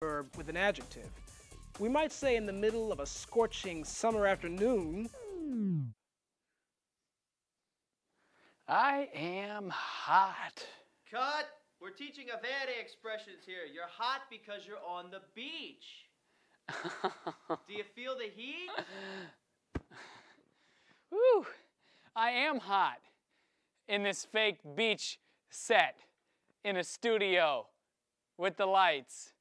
verb with an adjective. We might say in the middle of a scorching summer afternoon, I am hot. Cut! We're teaching Avere expressions here. You're hot because you're on the beach. Do you feel the heat? Whew, I am hot in this fake beach set in a studio with the lights.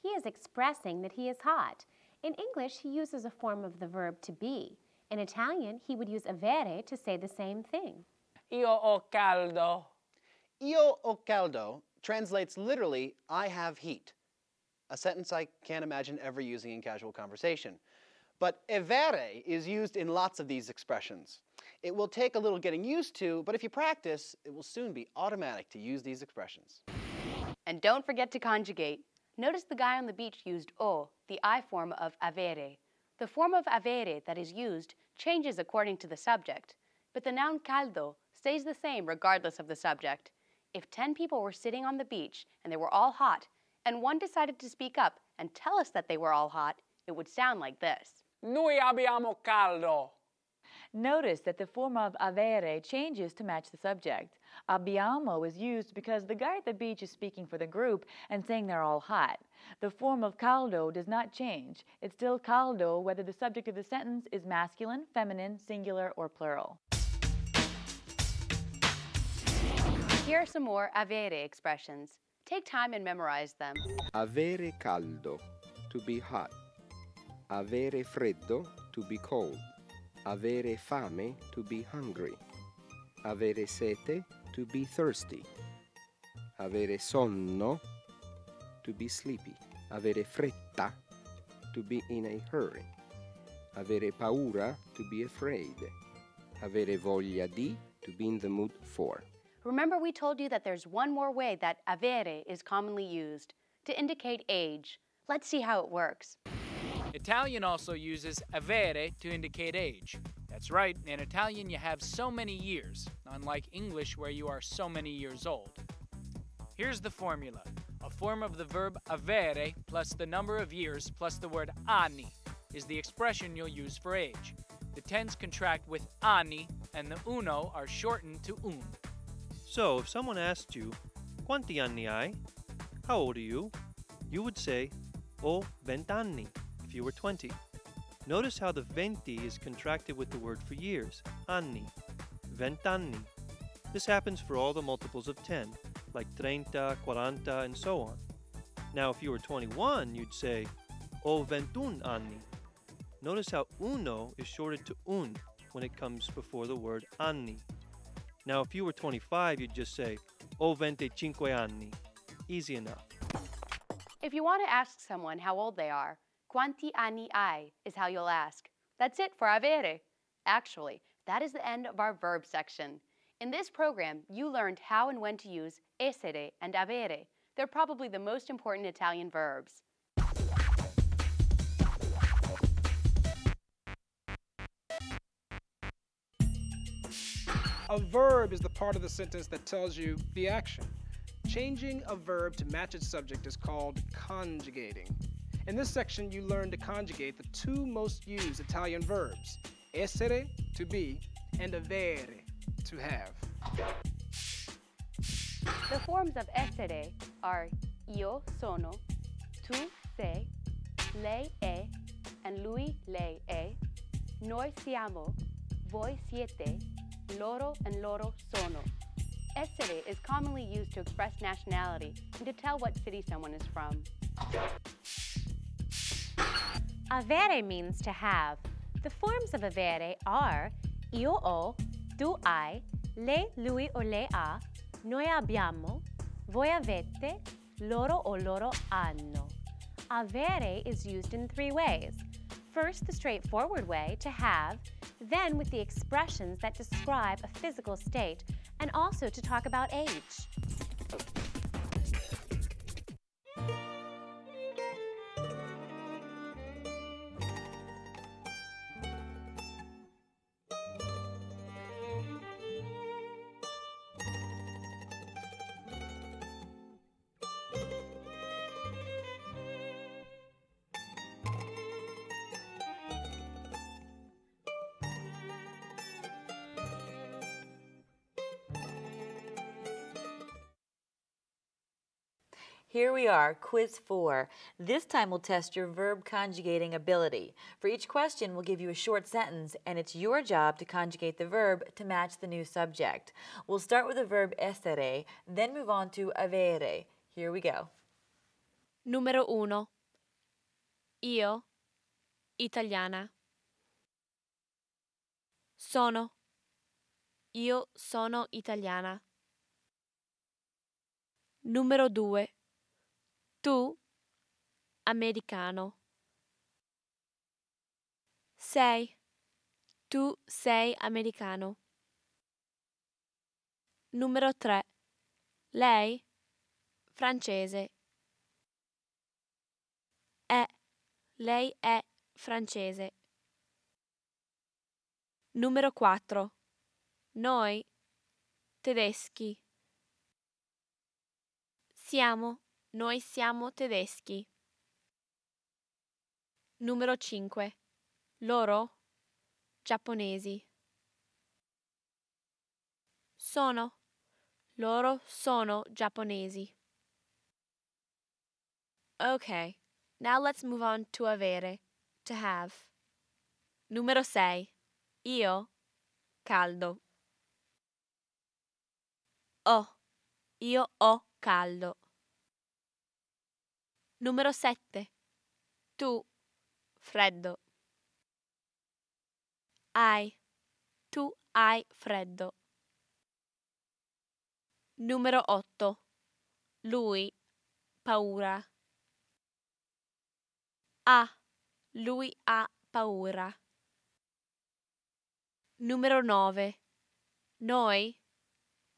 He is expressing that he is hot. In English, he uses a form of the verb to be. In Italian, he would use avere to say the same thing. Io ho caldo. Io ho caldo translates literally, I have heat. A sentence I can't imagine ever using in casual conversation. But avere is used in lots of these expressions. It will take a little getting used to, but if you practice, it will soon be automatic to use these expressions. And don't forget to conjugate. Notice the guy on the beach used o, the I form of avere. The form of avere that is used changes according to the subject, but the noun caldo stays the same regardless of the subject. If 10 people were sitting on the beach and they were all hot, and one decided to speak up and tell us that they were all hot, it would sound like this. Noi abbiamo caldo. Notice that the form of avere changes to match the subject. Abbiamo is used because the guy at the beach is speaking for the group and saying they're all hot. The form of caldo does not change. It's still caldo whether the subject of the sentence is masculine, feminine, singular, or plural. Here are some more avere expressions. Take time and memorize them. Avere caldo, to be hot. Avere freddo, to be cold. Avere fame, to be hungry. Avere sete, to be thirsty. Avere sonno, to be sleepy. Avere fretta, to be in a hurry. Avere paura, to be afraid. Avere voglia di, to be in the mood for. Remember we told you that there's one more way that avere is commonly used, to indicate age. Let's see how it works. Italian also uses avere to indicate age. That's right, in Italian you have so many years, unlike English where you are so many years old. Here's the formula. A form of the verb avere plus the number of years plus the word anni is the expression you'll use for age. The tens contract with anni and the uno are shortened to un. So if someone asked you, quanti anni hai? How old are you? You would say, ho 20 anni, if you were 20. Notice how the 20 is contracted with the word for years, anni, 20 anni. This happens for all the multiples of 10, like 30, 40, and so on. Now if you were 21, you'd say, ho 21 anni. Notice how uno is shorted to un when it comes before the word anni. Now if you were 25, you'd just say, ho 25 anni. Easy enough. If you want to ask someone how old they are, quanti anni hai is how you'll ask. That's it for avere. Actually, that is the end of our verb section. In this program, you learned how and when to use essere and avere. They're probably the most important Italian verbs. a verb is the part of the sentence that tells you the action. Changing a verb to match its subject is called conjugating. In this section, you learn to conjugate the two most used Italian verbs, essere, to be, and avere, to have. The forms of essere are io sono, tu sei, lei è, and lui lei è, noi siamo, voi siete, loro and loro sono. Essere is commonly used to express nationality and to tell what city someone is from. Avere means to have. The forms of avere are io ho, tu hai, lei, lui o lei ha, noi abbiamo, voi avete, loro o loro hanno. Avere is used in three ways. First, the straightforward way, to have, then with the expressions that describe a physical state, and also to talk about age. Here we are, quiz 4. This time we'll test your verb conjugating ability. For each question, we'll give you a short sentence, and it's your job to conjugate the verb to match the new subject. We'll start with the verb essere, then move on to avere. Here we go. Numero 1. Io, italiana. Sono. Io sono italiana. Numero 2. Tu, americano. Sei. Tu sei americano. Numero 3. Lei, francese. È. Lei è francese. Numero 4. Noi, tedeschi. Siamo. Noi siamo tedeschi. Numero 5. Loro, giapponesi. Sono. Loro sono giapponesi. Okay, now let's move on to avere, to have. Numero 6. Io, caldo. Ho. Io ho caldo. Numero 7. Tu, freddo. Hai. Tu hai freddo. Numero 8. Lui, paura. Ha. Lui ha paura. Numero 9. Noi,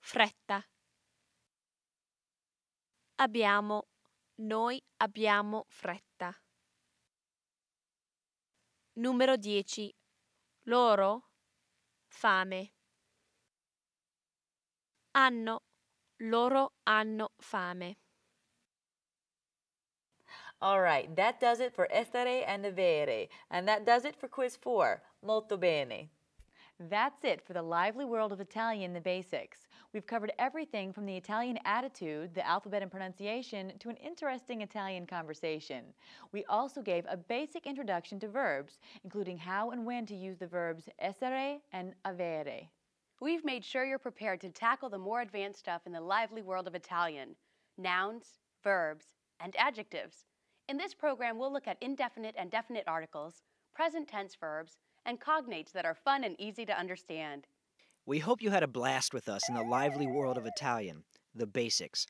fretta. Abbiamo. Noi abbiamo fretta. Numero 10. Loro, fame. Hanno. Loro hanno fame. All right, that does it for essere and avere, and that does it for quiz 4. Molto bene. That's it for the lively world of Italian, the basics. We've covered everything from the Italian attitude, the alphabet and pronunciation, to an interesting Italian conversation. We also gave a basic introduction to verbs, including how and when to use the verbs essere and avere. We've made sure you're prepared to tackle the more advanced stuff in the lively world of Italian: nouns, verbs, and adjectives. In this program, we'll look at indefinite and definite articles, present tense verbs, and cognates that are fun and easy to understand. We hope you had a blast with us in the lively world of Italian, the basics.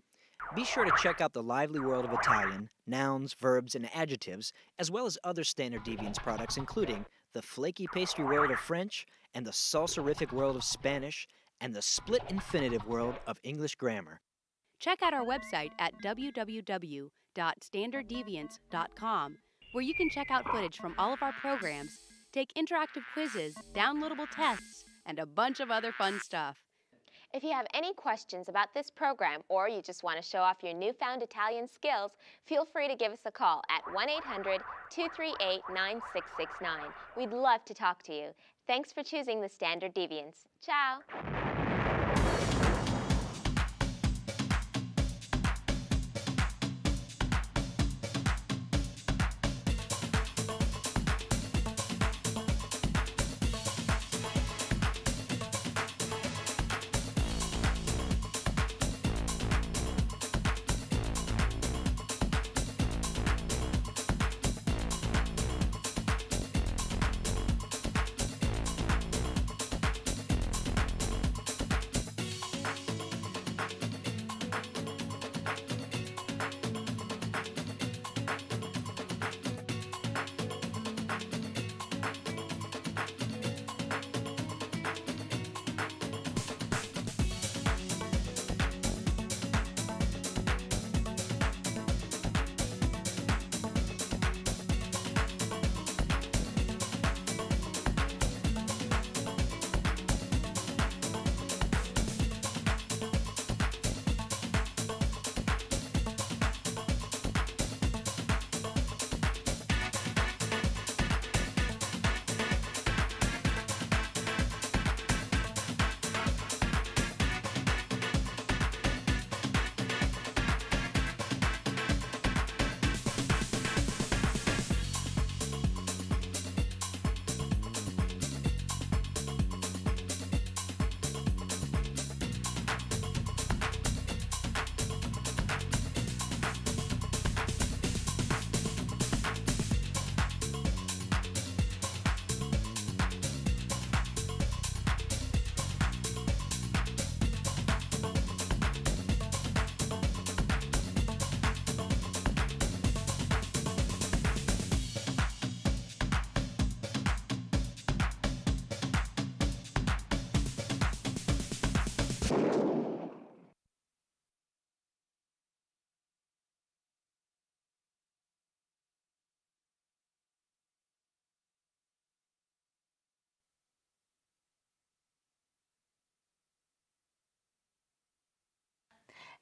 Be sure to check out the lively world of Italian, nouns, verbs, and adjectives, as well as other Standard Deviance products, including the flaky pastry world of French, and the salsarific world of Spanish, and the split infinitive world of English grammar. Check out our website at www.standarddeviance.com, where you can check out footage from all of our programs, take interactive quizzes, downloadable tests, and a bunch of other fun stuff. If you have any questions about this program or you just want to show off your newfound Italian skills, feel free to give us a call at 1-800-238-9669. We'd love to talk to you. Thanks for choosing the Standard Deviance. Ciao!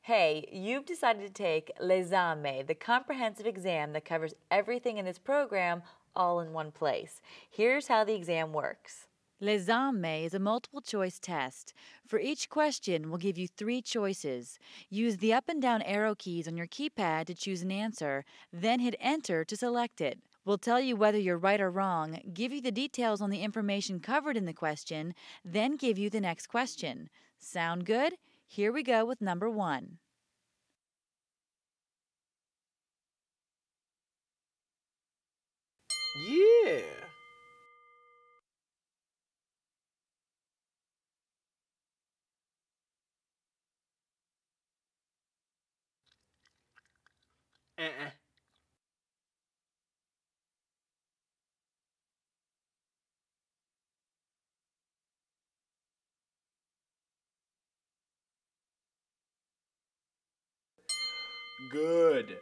Hey, you've decided to take L'esame, the comprehensive exam that covers everything in this program all in one place. Here's how the exam works. L'esame is a multiple choice test. For each question, we'll give you 3 choices. Use the up and down arrow keys on your keypad to choose an answer, then hit enter to select it. We'll tell you whether you're right or wrong, give you the details on the information covered in the question, then give you the next question. Sound good? Here we go with number 1. Yeah. Uh-uh. Good.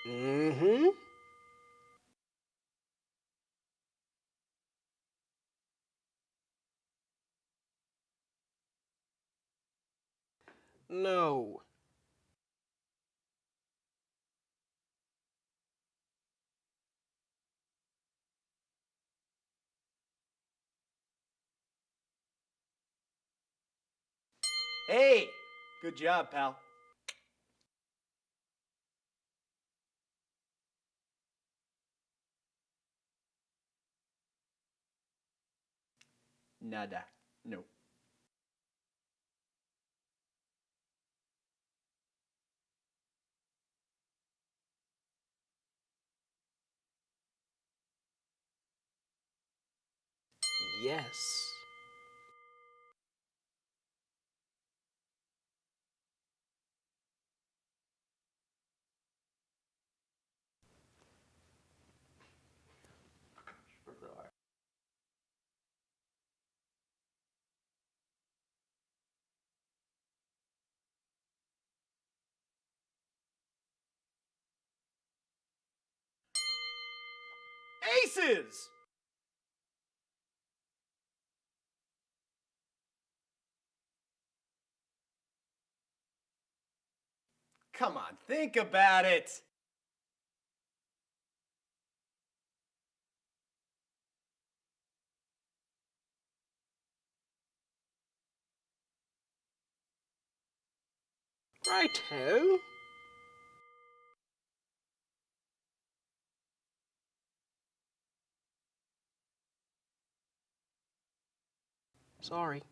Mm-hmm. No. Hey, good job, pal. Nada. No. Yes. Aces! Come on, think about it. Righto. Sorry.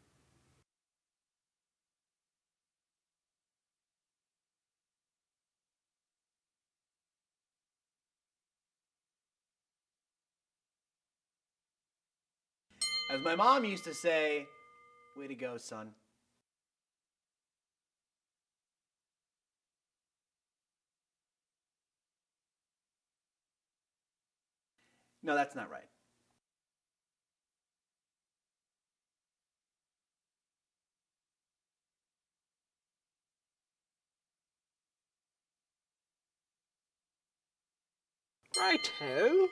As my mom used to say, way to go, son. No, that's not right. Righto.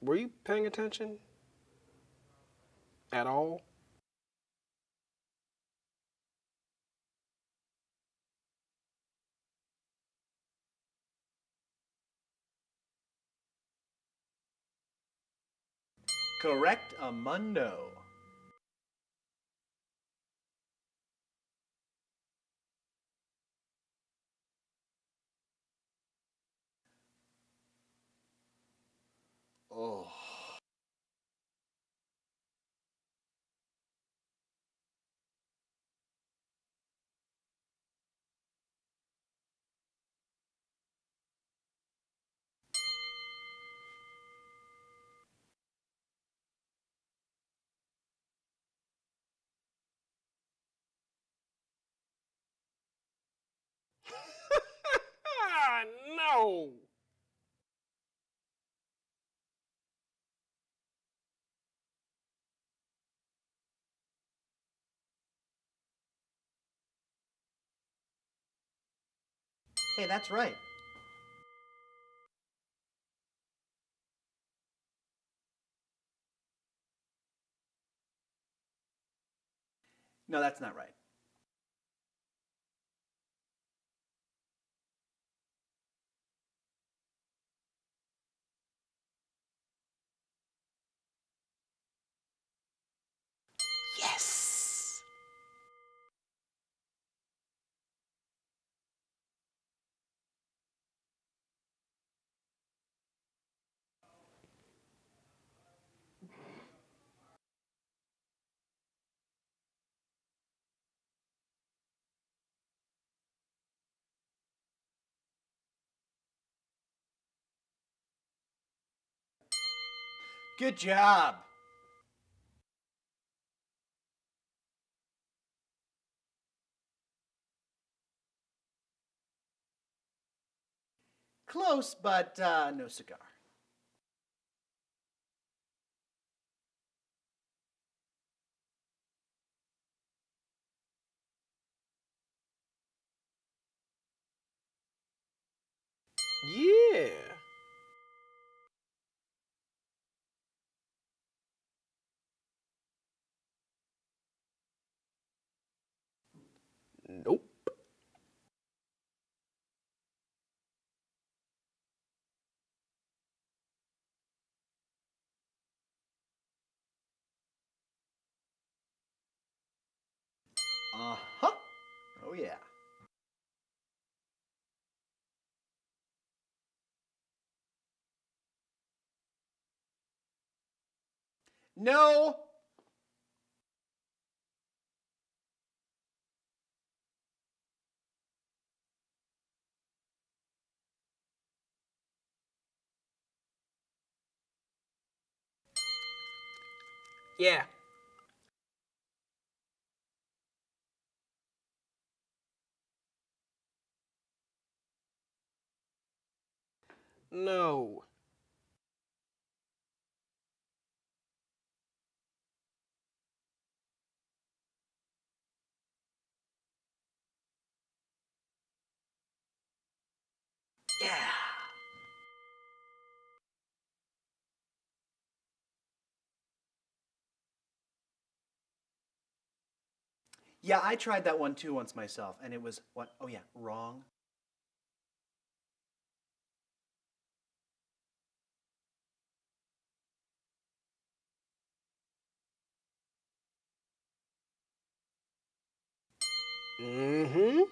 Were you paying attention? At all? Correct amundo. Oh. No! Hey, that's right. No, that's not right. Yes! Good job! Close, but no cigar. Yeah. Nope. Uh-huh. Oh, yeah. No! Yeah. No. Yeah! Yeah, I tried that one too once myself, and it was, what? Oh, yeah, wrong. Mm-hmm.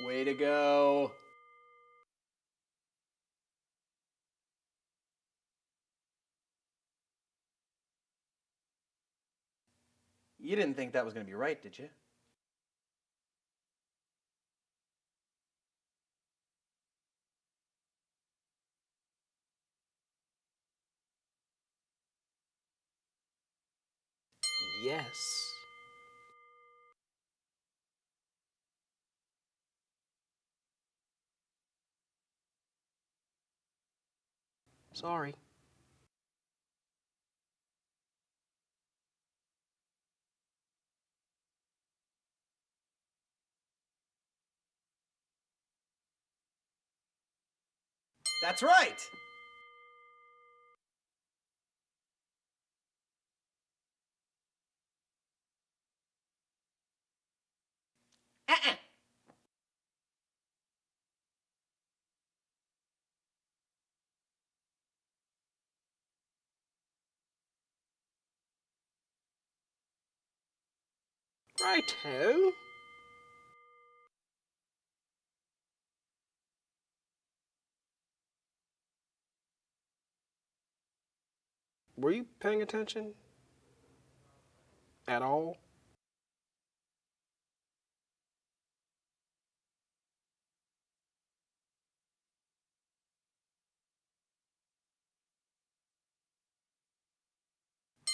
Way to go. You didn't think that was going to be right, did you? Yes. Sorry. That's right! Uh-uh. Righto. Were you paying attention? At all?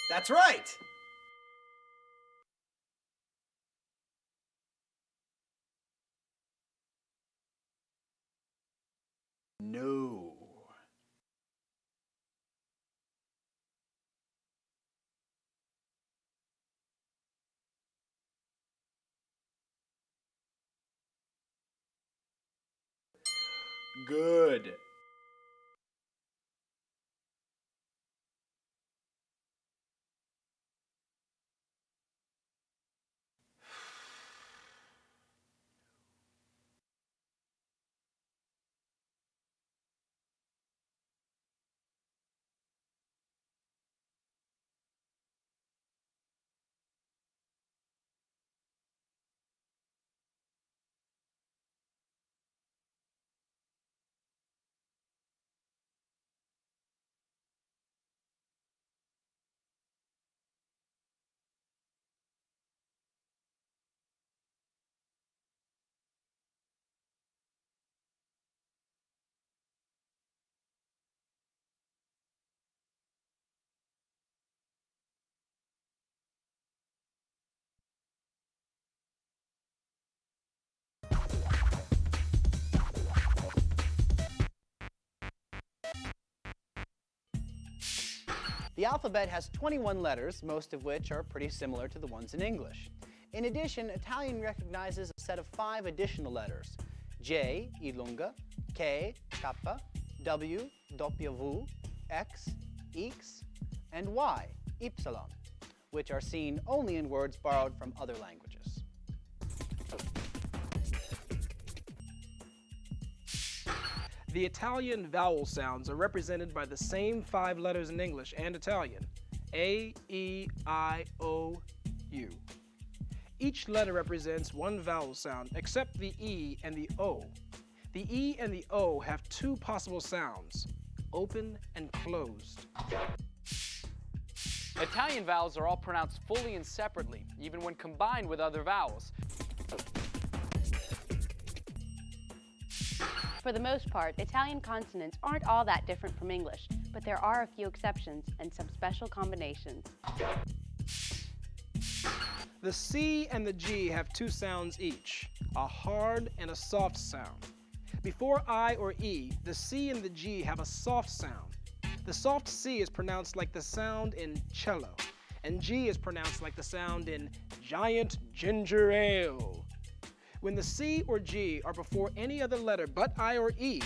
That's right! No. Good. The alphabet has 21 letters, most of which are pretty similar to the ones in English. In addition, Italian recognizes a set of 5 additional letters: J, I lunga, K, K, W, W, X, X, and Y, Y, which are seen only in words borrowed from other languages. The Italian vowel sounds are represented by the same 5 letters in English and Italian: A, E, I, O, U. Each letter represents one vowel sound except the E and the O. The E and the O have 2 possible sounds: open and closed. Italian vowels are all pronounced fully and separately, even when combined with other vowels. For the most part, Italian consonants aren't all that different from English, but there are a few exceptions and some special combinations. The C and the G have 2 sounds each, a hard and a soft sound. Before I or E, the C and the G have a soft sound. The soft C is pronounced like the sound in cello, and G is pronounced like the sound in giant ginger ale. When the C or G are before any other letter but I or E,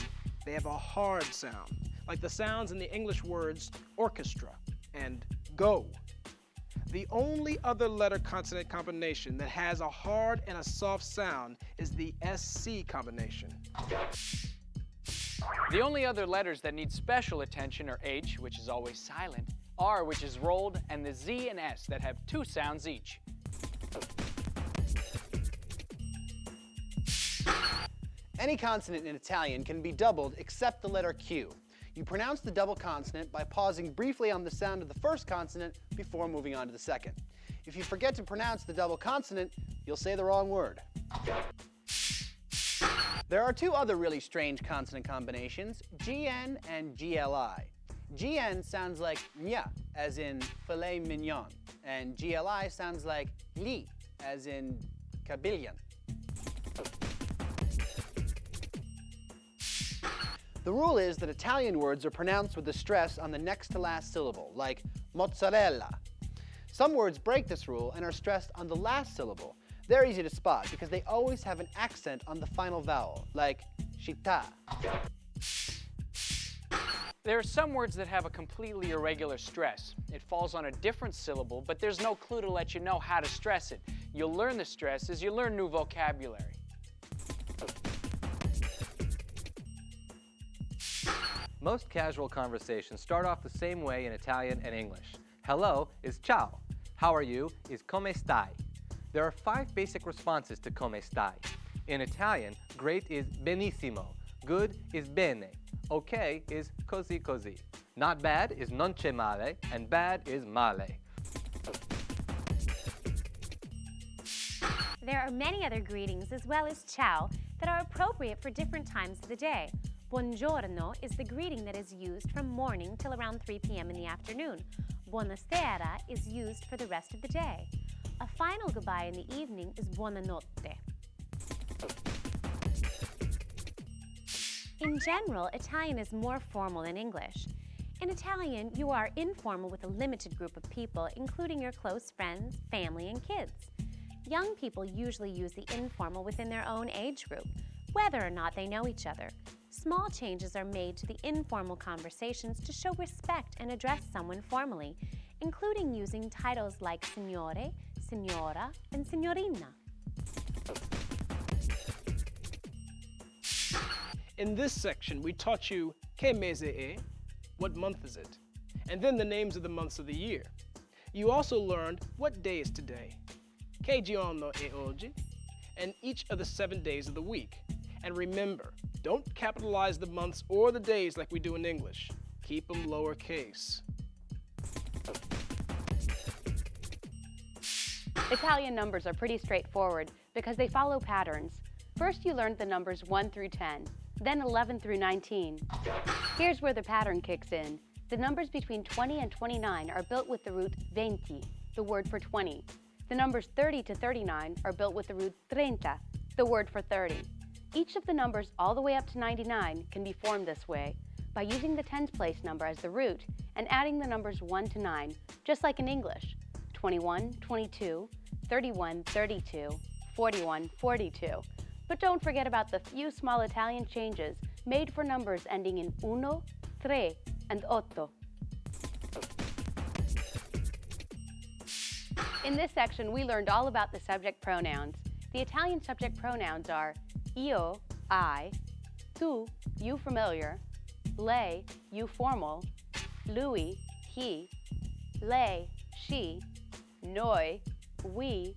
they have a hard sound, like the sounds in the English words orchestra and go. The only other letter consonant combination that has a hard and a soft sound is the SC combination. The only other letters that need special attention are H, which is always silent, R, which is rolled, and the Z and S that have 2 sounds each. Any consonant in Italian can be doubled except the letter Q. You pronounce the double consonant by pausing briefly on the sound of the first consonant before moving on to the second. If you forget to pronounce the double consonant, you'll say the wrong word. There are 2 other really strange consonant combinations, GN and GLI. GN sounds like nya, as in filet mignon, and GLI sounds like li, as in cabillion. The rule is that Italian words are pronounced with the stress on the next to last syllable, like mozzarella. Some words break this rule and are stressed on the last syllable. They're easy to spot because they always have an accent on the final vowel, like città. There are some words that have a completely irregular stress. It falls on a different syllable, but there's no clue to let you know how to stress it. You'll learn the stress as you learn new vocabulary. Most casual conversations start off the same way in Italian and English. Hello is ciao. How are you is come stai. There are 5 basic responses to come stai. In Italian, great is benissimo, good is bene, Okay is così così. Not bad is non c'è male, and bad is male. There are many other greetings as well as ciao that are appropriate for different times of the day. Buongiorno is the greeting that is used from morning till around 3 p.m. in the afternoon. Buonasera is used for the rest of the day. A final goodbye in the evening is buonanotte. In general, Italian is more formal than English. In Italian, you are informal with a limited group of people, including your close friends, family, and kids. Young people usually use the informal within their own age group, whether or not they know each other. Small changes are made to the informal conversations to show respect and address someone formally, including using titles like signore, signora, and signorina. In this section, we taught you che mese è, what month is it, and then the names of the months of the year. You also learned what day is today, che giorno è oggi, and each of the 7 days of the week. And remember, don't capitalize the months or the days like we do in English. Keep them lowercase. Italian numbers are pretty straightforward because they follow patterns. First, you learned the numbers 1 through 10, then 11 through 19. Here's where the pattern kicks in. The numbers between 20 and 29 are built with the root 20, the word for 20. The numbers 30 to 39 are built with the root 30, the word for 30. Each of the numbers all the way up to 99 can be formed this way by using the tens place number as the root and adding the numbers 1 to 9, just like in English. 21, 22, 31, 32, 41, 42. But don't forget about the few small Italian changes made for numbers ending in uno, tre, and otto. In this section, we learned all about the subject pronouns. The Italian subject pronouns are io, I, tu, you familiar, lei, you formal, lui, he, lei, she, noi, we,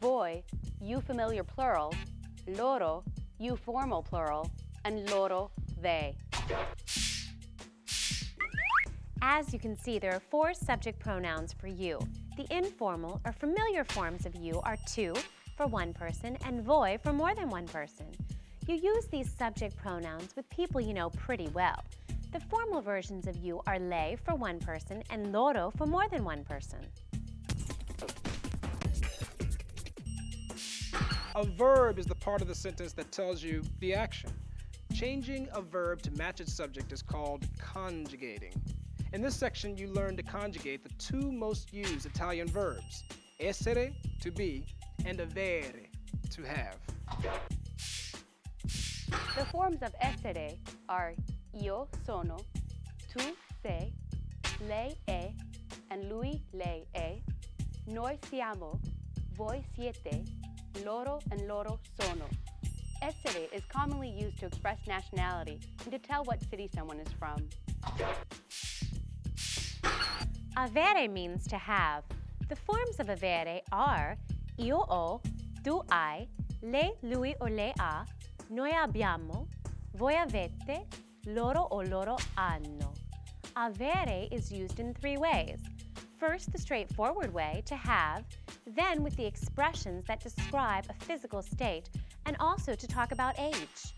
voi, you familiar plural, loro, you formal plural, and loro, they. As you can see, there are 4 subject pronouns for you. The informal or familiar forms of you are tu for one person and voi for more than one person. You use these subject pronouns with people you know pretty well. The formal versions of you are lei for one person and loro for more than one person. A verb is the part of the sentence that tells you the action. Changing a verb to match its subject is called conjugating. In this section, you learn to conjugate the 2 most used Italian verbs, essere, to be, and avere, to have. The forms of essere are io sono, tu sei, lei è, and lui lei è, noi siamo, voi siete, loro and loro sono. Essere is commonly used to express nationality and to tell what city someone is from. Avere means to have. The forms of avere are io ho, tu hai, lei, lui o lei ha, noi abbiamo, voi avete, loro o loro hanno. Avere is used in 3 ways. First, the straightforward way, to have, then with the expressions that describe a physical state, and also to talk about age.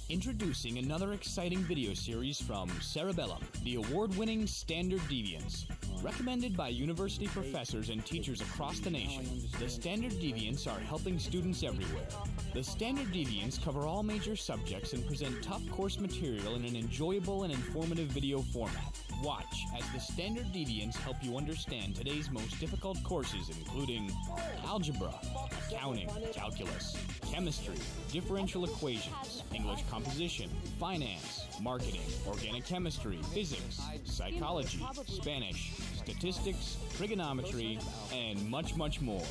Introducing another exciting video series from Cerebellum, the award-winning Standard Deviants. Recommended by university professors and teachers across the nation, the Standard Deviants are helping students everywhere. The Standard Deviants cover all major subjects and present tough course material in an enjoyable and informative video format. Watch as the Standard Deviants help you understand today's most difficult courses, including algebra, accounting, calculus, chemistry, differential equations, English composition, finance, marketing, organic chemistry, physics, psychology, Spanish, statistics, trigonometry, and much, much more.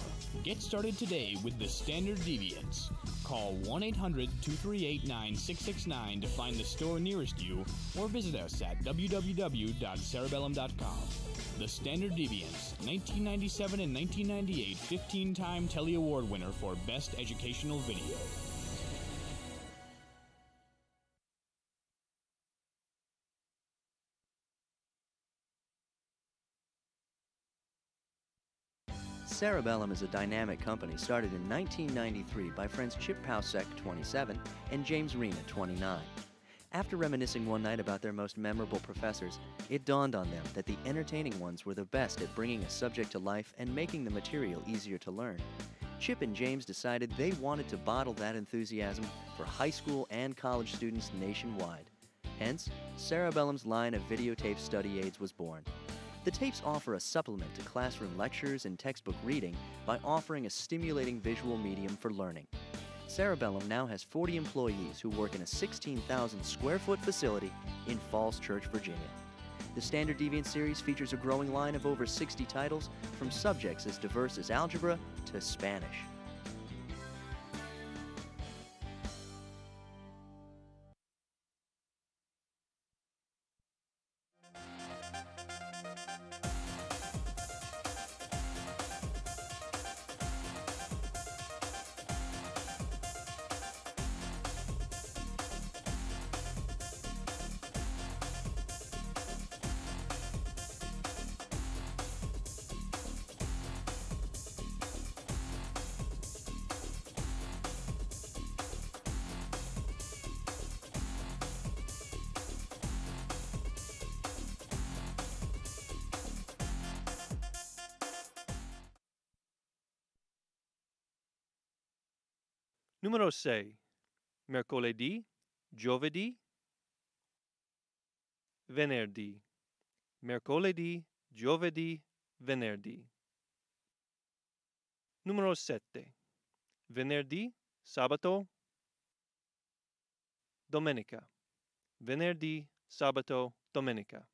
Get started today with the Standard Deviants. Call 1-800-238-9669 to find the store nearest you, or visit us at www.cerebellum.com. The Standard Deviants, 1997 and 1998 15-time Telly Award winner for Best Educational Video. Cerebellum is a dynamic company started in 1993 by friends Chip Pausek, 27, and James Rena, 29. After reminiscing one night about their most memorable professors, it dawned on them that the entertaining ones were the best at bringing a subject to life and making the material easier to learn. Chip and James decided they wanted to bottle that enthusiasm for high school and college students nationwide. Hence, Cerebellum's line of videotape study aids was born. The tapes offer a supplement to classroom lectures and textbook reading by offering a stimulating visual medium for learning. Cerebellum now has 40 employees who work in a 16,000 square foot facility in Falls Church, Virginia. The Standard Deviant series features a growing line of over 60 titles from subjects as diverse as algebra to Spanish. Numero 6. Mercoledì, giovedì, venerdì. Mercoledì, giovedì, venerdì. Numero 7. Venerdì, sabato, domenica. Venerdì, sabato, domenica.